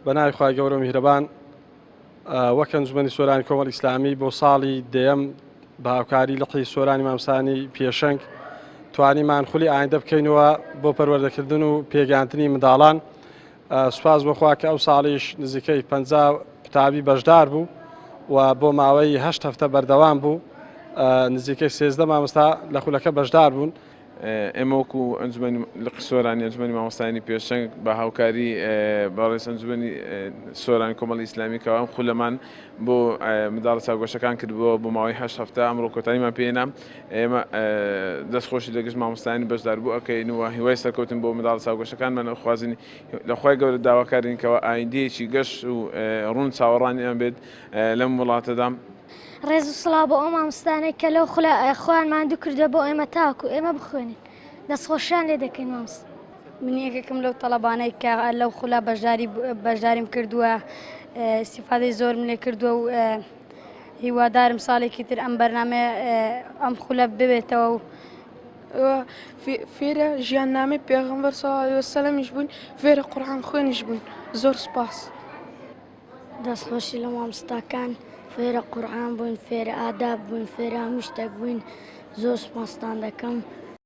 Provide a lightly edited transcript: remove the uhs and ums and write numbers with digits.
بەناوی خوای گەورە و میهرەبان وەک ئەنجومەنی سۆرانی كۆمەڵی ئیسلامی بۆ ساڵی دێم بە هاوکاری لقی سۆرانی مامۆستانی پێشەنگ توانیمان خولی ئایندە بکەینەوە بۆ پەروەردەکردن و پێگەاندنی منداڵان. سوپاس بۆخوا کە ئەو ساڵیش نزیکەی 50 قوتابی بەشدار بوو و بۆ ماوەی 8 هەفتە بەردەوام بوو. نزیکەی 13 مامۆستا لە خولەکە بەشدار بوون. ئێمە وەکو ئەنجومەنی لقی سۆرانی ئەنجومەنی مامۆستایانی پێشەنگ بە هاوکاری بەڕێز ئەنجومەنی سۆرانی کۆمەڵی ئیسلامی کەوام خولەمان بۆ منداڵە چاوگۆشەکان کردبووە بۆ ماوەی 8 هەفتە. ئەمڕۆ کۆتاییمان پێهێنا. ئێمە دەستخۆشی لە گشت مامۆستایانی بەشدار بوو ئەەکەین و هیوای سەرکەوتن بۆ منداڵە چاوگۆشەکانمان خوازیین لەخوای گەورە داواکارین کەەوە ئایندەیەکی گەشت و ڕوون چاوەڕانیان بێت لەم وڵاتەدا. ڕێز و سڵاو بۆ ئەو مامۆستانەی کە لەو خوان ماندوو کردووە بۆ ئێمە تاکو ئێمە بخوێنین دەستخۆشیان لێ دەکەین مامۆستا. من یەکێکم لەو تەڵەبانەی کە لەو خولا بەشداریم کردووە استیفادەی زۆرم لێ کردووە و هیوادارم ساڵێکی تر ئەم بەرنامە ئەم خولە ببێتەوە و فێرە ژیاننامەی پێغەمبەر صلی الله علیه و سەلەمیش بووین، فێرە قورئان خوێنیش بووین. زۆر سوپاس. دەستخۆشی لە مامۆستاکان فێرە قورئان بووین، فێرە ئاداب بووین، فێرە هەموو شتێک بووین. زۆر سوپاستان دەکەم.